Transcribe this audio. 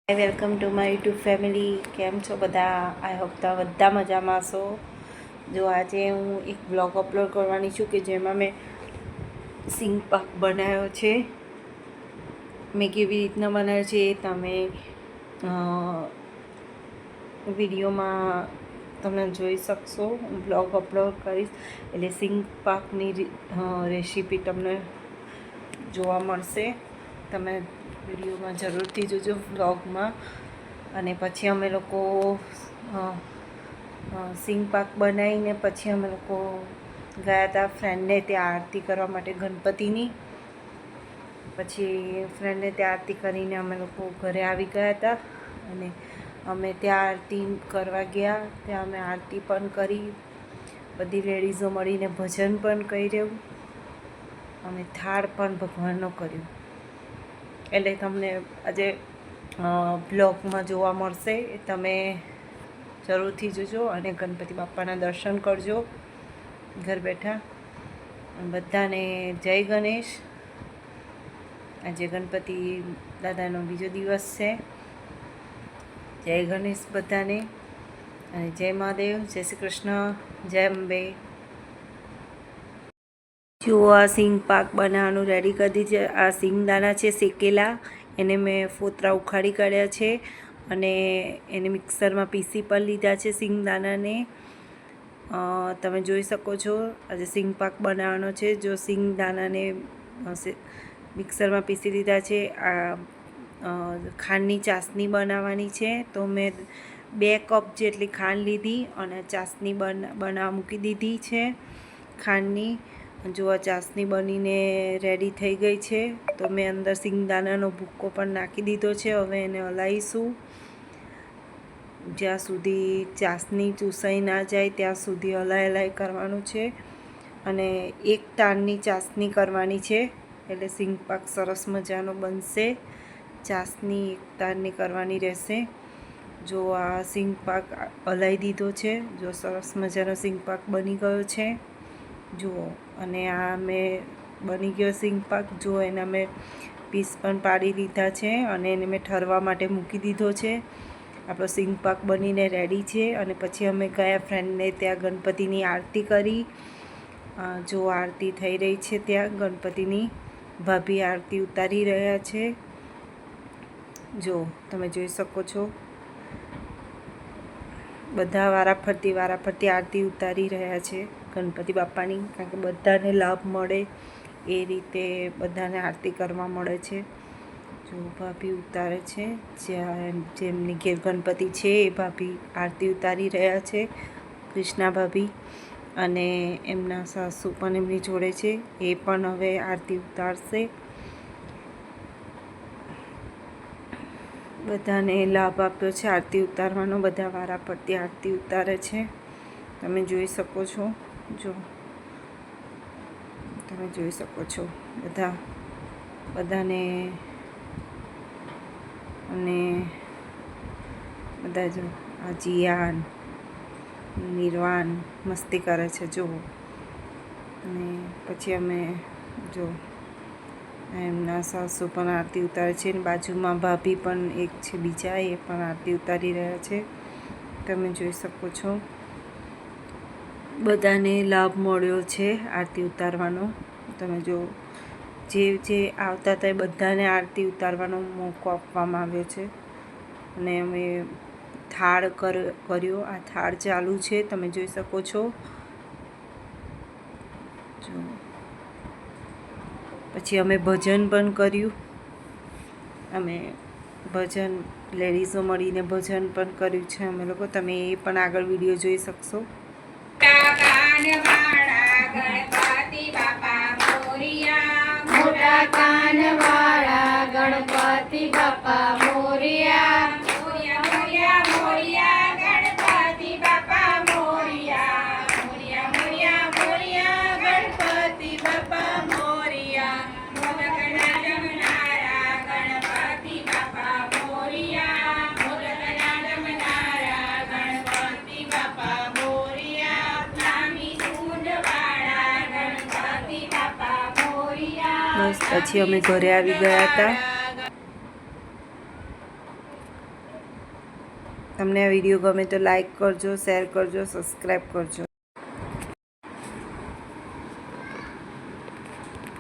Welcome to my YouTube family. કેમ છો બધા? આઈ હોપ તો બધા મજામાં હશો. જો આજે હું એક બ્લોગ અપલોડ કરવાની છું કે જેમાં મેં સિંગ પાક બનાવ્યો છે. મેં કેવી રીતના બનાવ્યો છે એ તમે વિડીયોમાં તમે જોઈ શકશો. હું બ્લોગ અપલોડ કરીશ એટલે સિંગ પાકની રેસીપી તમને જોવા મળશે. તમે વિડીયોમાં જરૂરથી જોજો બ્લોગમાં. અને પછી અમે લોકો સિંગ પાક બનાવીને પછી અમે લોકો ગયા હતા ફ્રેન્ડને ત્યાં આરતી કરવા માટે ગણપતિની. પછી ફ્રેન્ડને ત્યાં આરતી કરીને અમે લોકો ઘરે આવી ગયા હતા અને અમે ત્યાં આરતી કરવા ગયા. ત્યાં અમે આરતી પણ કરી, બધી લેડીઝો મળીને ભજન પણ કર્યું અને થાળ પણ ભગવાનનો કર્યો. એટલે તમને આજે બ્લોગમાં જોવા મળશે. એ તમે જરૂરથી જોજો અને ગણપતિ બાપાના દર્શન કરજો ઘર બેઠા. બધાને જય ગણેશ. આજે ગણપતિ દાદાનો બીજો દિવસ છે. જય ગણેશ બધાને અને જય મહાદેવ, જય શ્રી કૃષ્ણ, જય અંબે. જો આ સિંગ પાક બનાવવાનું રેડી કરી દીધી. આ સિંગદાણા છે શેકેલા, એને મેં ફોતરા ઉખાડી કાઢ્યા છે અને એને મિક્સરમાં પીસી પણ લીધા છે સિંગદાણાને. તમે જોઈ શકો છો આજે સિંગ પાક બનાવવાનો છે. જો સિંગદાણાને મિક્સરમાં પીસી લીધા છે. આ ખાંડની ચાસણી બનાવવાની છે તો મેં 2 કપ જેટલી ખાંડ લીધી અને ચાસણી બનાવવા મૂકી દીધી છે ખાંડની. જો આ ચાસણી બનીને રેડી થઈ ગઈ છે તો મેં અંદર સિંગદાણાનો ભૂક્કો પણ નાખી દીધો છે. હવે એને હલાવીશું જ્યાં સુધી ચાસણી ચૂસાઈ ના જાય ત્યાં સુધી હલાઈ કરવાનું છે. અને 1 તારની ચાસણી કરવાની છે એટલે સિંગ પાક સરસ મજાનો બનશે. ચાસણી 1 તારની કરવાની રહેશે. જો આ સિંગ પાક હલાવી દીધો છે. જો સરસ મજાનો સિંગ પાક બની ગયો છે જુઓ. અને આ મેં બની ગયો સિંગ પાક. જો એના મેં પીસ પણ પાડી લીધા છે અને એને મેં ઠરવા માટે મૂકી દીધો છે. આપણો સિંગ પાક બનીને રેડી છે. અને પછી અમે ગયા ફ્રેન્ડને ત્યાં ગણપતિની આરતી કરી. જો આરતી થઈ રહી છે ત્યાં ગણપતિની. ભાભી આરતી ઉતારી રહ્યા છે. જો તમે જોઈ શકો છો બધા વારાફરતી આરતી ઉતારી રહ્યા છે ગણપતિ બાપાની. કારણ કે બધાને લાભ મળે એ રીતે બધાને આરતી કરવા મળે છે. જો ભાભી ઉતારે છે. જેમની ઘેર ગણપતિ છે એ ભાભી આરતી ઉતારી રહ્યા છે, કૃષ્ણા ભાભી. અને એમના સાસુ પણ એમની જોડે છે, એ પણ હવે આરતી ઉતારશે. બધાને લાભ આપ્યો છે આરતી ઉતારવાનો. બધા વારાફરતી આરતી ઉતારે છે. તમે જોઈ શકો છો. જો તમે જોઈ શકો છો બધાને. અને બધા જો આ જીયાન નિર્વાણ મસ્તી કરે છે જુઓ. અને પછી અમે જો એમના સાસુ પણ આરતી ઉતારે છે. બાજુમાં ભાભી પણ એક છે બીજા, એ પણ આરતી ઉતારી રહ્યા છે. તમે જોઈ શકો છો બધાને લાભ મળ્યો છે આરતી ઉતારવાનો. તમે જો જે આવતા હતા એ બધાને આરતી ઉતારવાનો મોકો આપવામાં આવ્યો છે. અને અમે થાળ કર્યો. આ થાળ ચાલુ છે, તમે જોઈ શકો છો. જો પછી અમે ભજન પણ કર્યું. અમે ભજન લેડીઝો મળીને ભજન પણ કર્યું છે અમે લોકો. તમે એ પણ આગળ વિડીયો જોઈ શકશો. ગણપતિ બાપા મોરિયા, મોટા કાન વાળા ગણપતિ બાપા મોરિયા, મોરિયા મોરિયા મોરિયા ગણપતિ બાપા મોરિયા, મોરિયા મોરિયા મોરિયા ગણપતિ બાપા મોરિયા, મોદકના જમનારા ગણપતિ બાપા મોરિયા, મોદકના જમનારા ગણપતિ બાપા મોરિયા, નામી સૂંઢવાળા ગણપતિ બાપા મોરિયા. બસ પછી અમે ઘરે આવી ગયા હતા. તમને આ વિડીયો ગમે તો લાઈક કરજો, શેર કરજો, સબસ્ક્રાઈબ કરજો.